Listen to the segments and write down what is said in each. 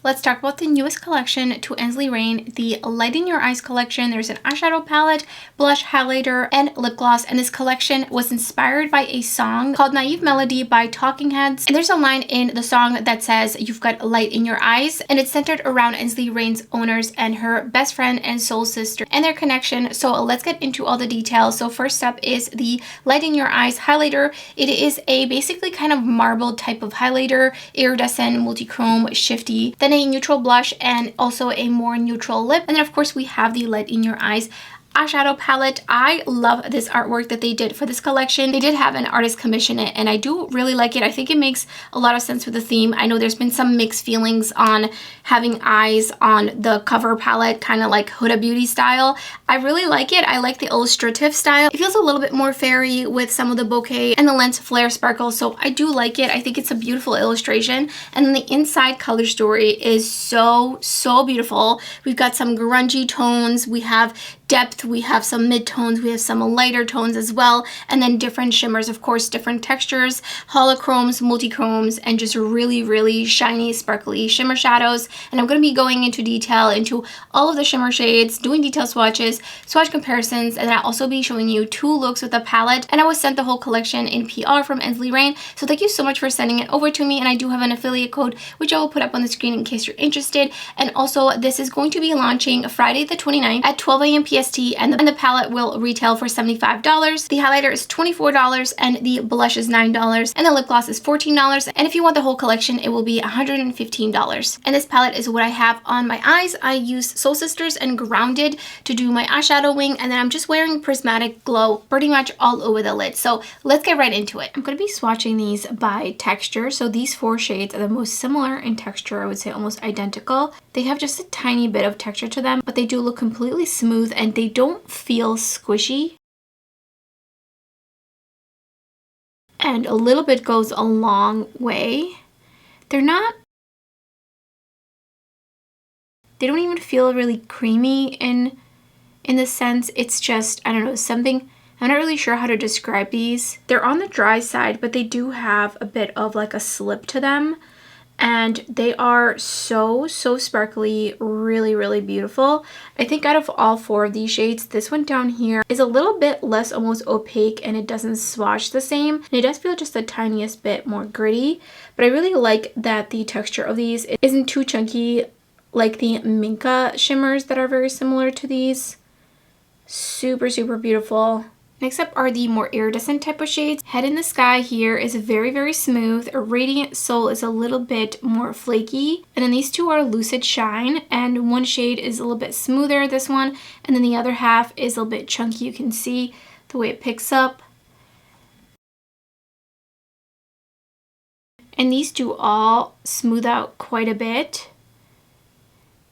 Let's talk about the newest collection to Ensley Reign, the Light in Your Eyes collection. There's an eyeshadow palette, blush, highlighter, and lip gloss. And this collection was inspired by a song called Naive Melody by Talking Heads. And there's a line in the song that says, "You've got light in your eyes." And it's centered around Ensley Reign's owners and her best friend and soul sister and their connection. So let's get into all the details. So first up is the Light in Your Eyes highlighter. It is a basically kind of marbled type of highlighter, iridescent, multi-chrome, shifty. Then a neutral blush and also a more neutral lip. And then of course we have the Light in Your Eyes eyeshadow palette. I love this artwork that they did for this collection. They did have an artist commission it and I do really like it. I think it makes a lot of sense with the theme. I know there's been some mixed feelings on having eyes on the cover palette, kind of like Huda Beauty style. I really like it. I like the illustrative style. It feels a little bit more fairy with some of the bokeh and the lens flare sparkles, so I do like it. I think it's a beautiful illustration. And then the inside color story is so beautiful. We've got some grungy tones, we have depth, we have some mid-tones, we have some lighter tones as well, and then different shimmers, of course, different textures, holochromes, multi-chromes, and just really shiny, sparkly shimmer shadows. And I'm going to be going into detail into all of the shimmer shades, doing detail swatches, swatch comparisons, and then I'll also be showing you 2 looks with the palette. And I was sent the whole collection in PR from Ensley Reign, so thank you so much for sending it over to me. And I do have an affiliate code, which I will put up on the screen in case you're interested. And also, this is going to be launching Friday the 29th at 12 a.m. PST, and the palette will retail for $75. The highlighter is $24 and the blush is $9 and the lip gloss is $14. And if you want the whole collection, it will be $115. And this palette is what I have on my eyes. I use Soul Sisters and Grounded to do my eyeshadow wing, and then I'm just wearing Prismatic Glow pretty much all over the lid. So let's get right into it. I'm going to be swatching these by texture. So these 4 shades are the most similar in texture. I would say almost identical. They have just a tiny bit of texture to them, but they do look completely smooth and they don't feel squishy. And a little bit goes a long way. They don't even feel really creamy in the sense. It's just, I don't know, something, I'm not really sure how to describe these. They're on the dry side, but they do have a bit of like a slip to them. And they are so sparkly, really beautiful. I think out of all 4 of these shades, this one down here is a little bit less almost opaque and it doesn't swatch the same. And it does feel just the tiniest bit more gritty, but I really like that the texture of these isn't too chunky like the Minka shimmers that are very similar to these. Super beautiful. Next up are the more iridescent type of shades. Head in the Sky here is very smooth. Radiant Soul is a little bit more flaky. And then these 2 are Lucid Shine, and one shade is a little bit smoother, this one, and then the other half is a little bit chunky. You can see the way it picks up. And these 2 all smooth out quite a bit.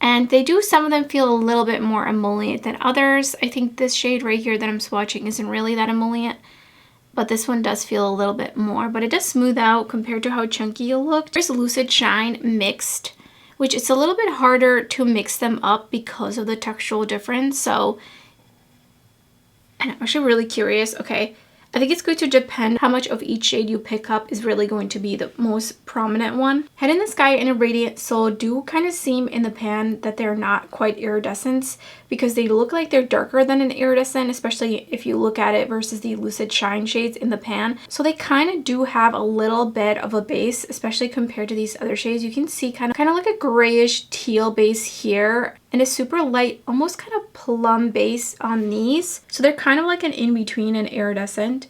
And they do, some of them feel a little bit more emollient than others. I think this shade right here that I'm swatching isn't really that emollient, but this one does feel a little bit more, but it does smooth out compared to how chunky it looked. There's Lucid Shine Mixed, which it's a little bit harder to mix them up because of the textural difference. So, and I'm actually really curious. Okay, I think it's going to depend how much of each shade you pick up is really going to be the most prominent one. Head in the Sky and a Radiant Soul do kind of seem in the pan that they're not quite iridescents because they look like they're darker than an iridescent, especially if you look at it versus the Lucid Shine shades in the pan. So they kind of do have a little bit of a base, especially compared to these other shades. You can see kind of like a grayish teal base here and a super light, almost kind of plum base on these. So they're kind of like an in-between an iridescent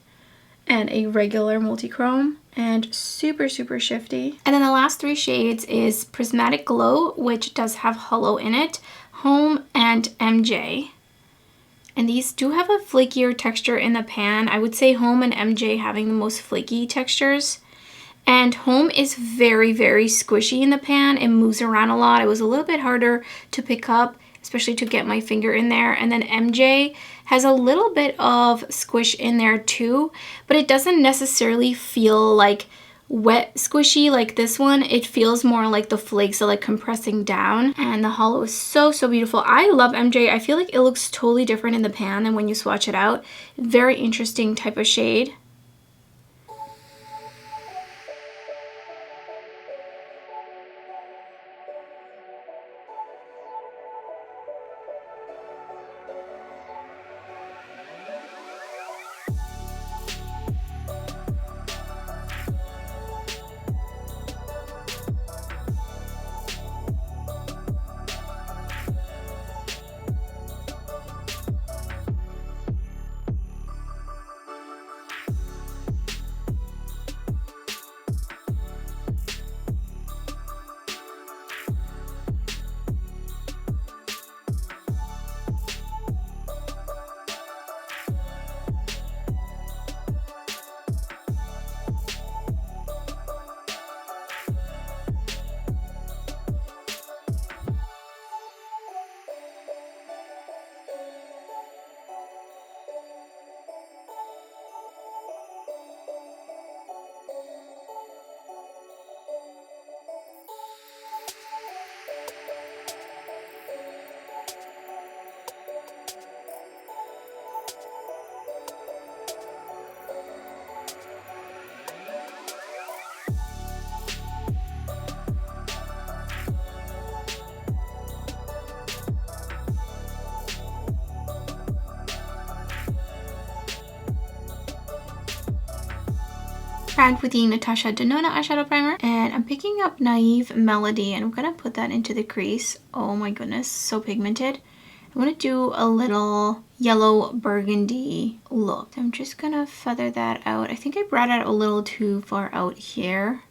and a regular multi-chrome, and super shifty. And then the last 3 shades is Prismatic Glow, which does have Hollow in it, Home, and MJ. And these do have a flakier texture in the pan. I would say Home and MJ having the most flaky textures. And Home is very squishy in the pan. It moves around a lot. It was a little bit harder to pick up, especially to get my finger in there. And then MJ has a little bit of squish in there too, but it doesn't necessarily feel like wet squishy like this one. It feels more like the flakes are like compressing down, and the hollow is so beautiful. I love MJ. I feel like it looks totally different in the pan than when you swatch it out. Very interesting type of shade. Brand with the Natasha Denona eyeshadow primer, and I'm picking up Naive Melody, and I'm gonna put that into the crease. Oh my goodness, so pigmented. I'm gonna do a little yellow burgundy look. I'm just gonna feather that out. I think I brought it a little too far out here.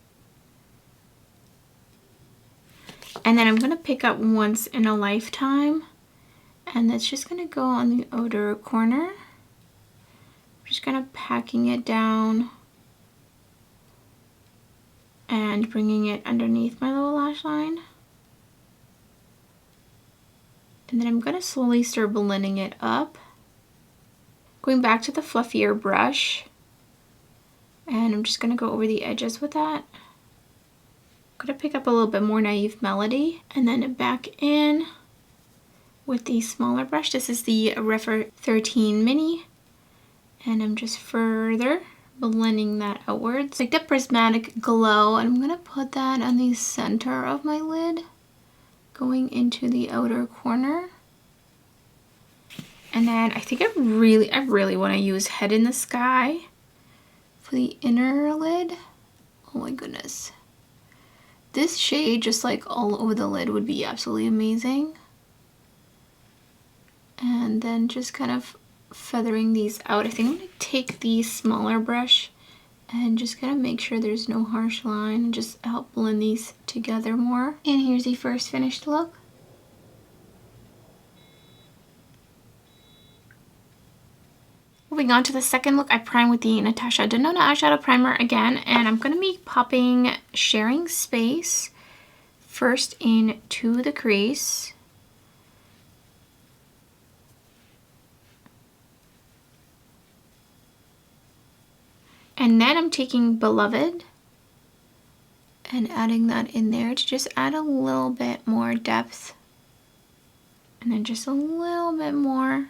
And then I'm gonna pick up Once in a Lifetime, and that's just gonna go on the outer corner. I'm just gonna packing it down and bringing it underneath my little lash line. And then I'm gonna slowly start blending it up. Going back to the fluffier brush, and I'm just gonna go over the edges with that. I'm gonna pick up a little bit more Naive Melody, and then back in with the smaller brush. This is the Refer 13 Mini, and I'm just further blending that outwards. Like the Prismatic Glow, and I'm gonna put that on the center of my lid, going into the outer corner. And then I think I really want to use Head in the Sky for the inner lid. Oh my goodness. This shade just like all over the lid would be absolutely amazing. And then just kind of feathering these out. I think I'm going to take the smaller brush and just kind of make sure there's no harsh line and just help blend these together more. And here's the first finished look. Moving on to the second look, I prime with the Natasha Denona eyeshadow primer again, and I'm going to be popping Sharing Space first into the crease. And then I'm taking Beloved and adding that in there to just add a little bit more depth. And then just a little bit more.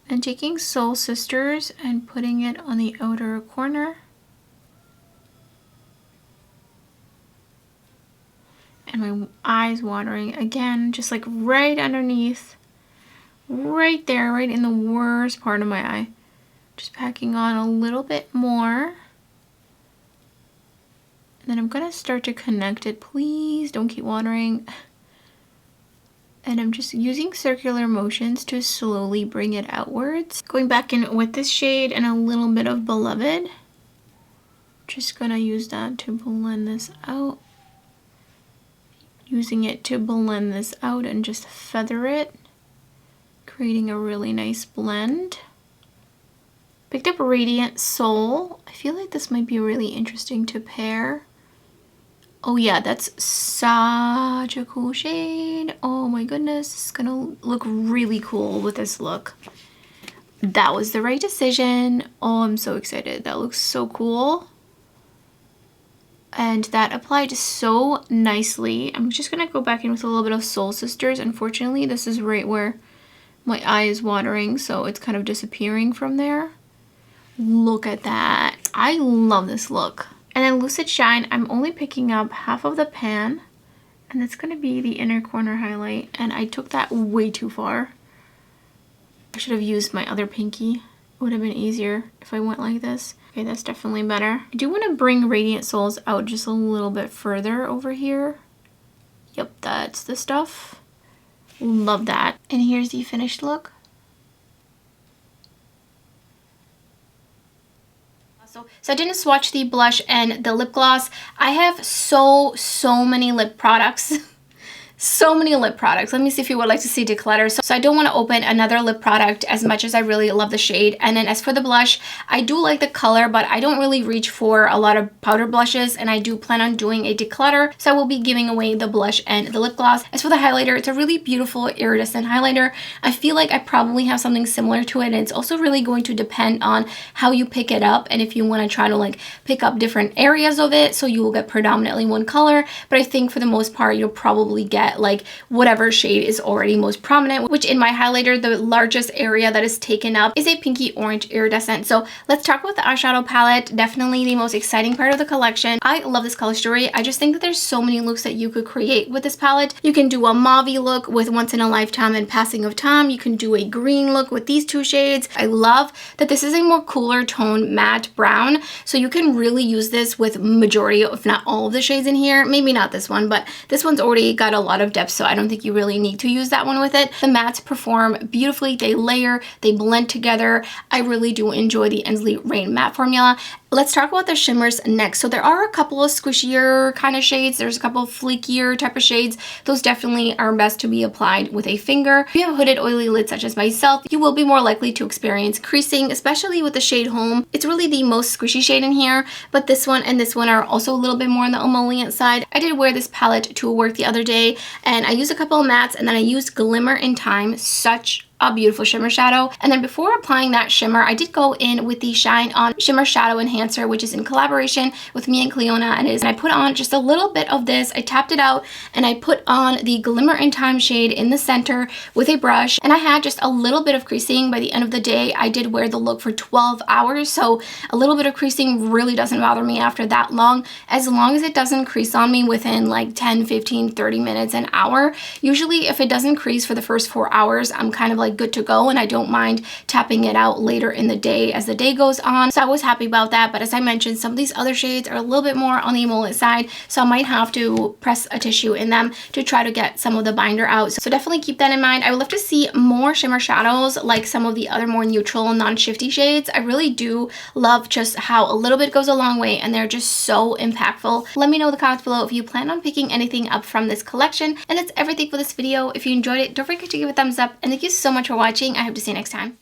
And taking Soul Sisters and putting it on the outer corner. And my eyes watering again, just like right underneath. Right there, right in the worst part of my eye. Just packing on a little bit more. And then I'm gonna start to connect it. Please don't keep watering. And I'm just using circular motions to slowly bring it outwards. Going back in with this shade and a little bit of Beloved. Just gonna use that to blend this out. Using it to blend this out and just feather it. Creating a really nice blend. Picked up Radiant Soul. I feel like this might be really interesting to pair. Oh yeah, that's such a cool shade. Oh my goodness, it's gonna look really cool with this look. That was the right decision. Oh, I'm so excited. That looks so cool. And that applied so nicely. I'm just gonna go back in with a little bit of Soul Sisters. Unfortunately, this is right where my eye is watering, so it's kind of disappearing from there. Look at that. I love this look. And then Lucid Shine, I'm only picking up half of the pan, and it's going to be the inner corner highlight, and I took that way too far. I should have used my other pinky. It would have been easier if I went like this. Okay, that's definitely better. I do want to bring Radiant Souls out just a little bit further over here. Yep, that's the stuff. Love that. And here's the finished look. So I didn't swatch the blush and the lip gloss. I have so many lip products. So many lip products. Let me see if you would like to see declutter. So I don't want to open another lip product as much as I really love the shade. And then as for the blush, I do like the color, but I don't really reach for a lot of powder blushes, and I do plan on doing a declutter. So I will be giving away the blush and the lip gloss. As for the highlighter, it's a really beautiful iridescent highlighter. I feel like I probably have something similar to it, and it's also really going to depend on how you pick it up and if you want to try to like pick up different areas of it so you will get predominantly one color. But I think for the most part, you'll probably get get like whatever shade is already most prominent, which in my highlighter, the largest area that is taken up is a pinky orange iridescent. So let's talk about the eyeshadow palette. Definitely the most exciting part of the collection. I love this color story. I just think that there's so many looks that you could create with this palette. You can do a mauve look with Once in a Lifetime and Passing of Time. You can do a green look with these two shades. I love that this is a more cooler tone matte brown, so you can really use this with majority, if not all of the shades in here. Maybe not this one, but this one's already got a lot of depth, so I don't think you really need to use that one with it. The mattes perform beautifully. They layer, they blend together. I really do enjoy the Ensley Reign matte formula. Let's talk about the shimmers next. So there are a couple of squishier kind of shades. There's a couple of fleekier type of shades. Those definitely are best to be applied with a finger. If you have a hooded oily lid such as myself, you will be more likely to experience creasing, especially with the shade Home. It's really the most squishy shade in here, but this one and this one are also a little bit more on the emollient side. I did wear this palette to work the other day, and I used a couple of mattes, and then I used Glimmer in Time. Such a beautiful shimmer shadow. And then before applying that shimmer, I did go in with the Shine On Shimmer Shadow Enhancer, which is in collaboration with me and Clionadh, and I put on just a little bit of this. I tapped it out and I put on the Glimmer in Time shade in the center with a brush, and I had just a little bit of creasing. By the end of the day, I did wear the look for 12 hours, so a little bit of creasing really doesn't bother me after that long, as long as it doesn't crease on me within like 10, 15, 30 minutes, an hour. Usually if it doesn't crease for the first 4 hours, I'm kind of like good to go, and I don't mind tapping it out later in the day as the day goes on. So I was happy about that, but as I mentioned, some of these other shades are a little bit more on the emollient side, so I might have to press a tissue in them to try to get some of the binder out. So definitely keep that in mind. I would love to see more shimmer shadows like some of the other more neutral, non-shifty shades. I really do love just how a little bit goes a long way, and they're just so impactful. Let me know in the comments below if you plan on picking anything up from this collection. And that's everything for this video. If you enjoyed it, don't forget to give it a thumbs up, and thank you so much for watching. I hope to see you next time.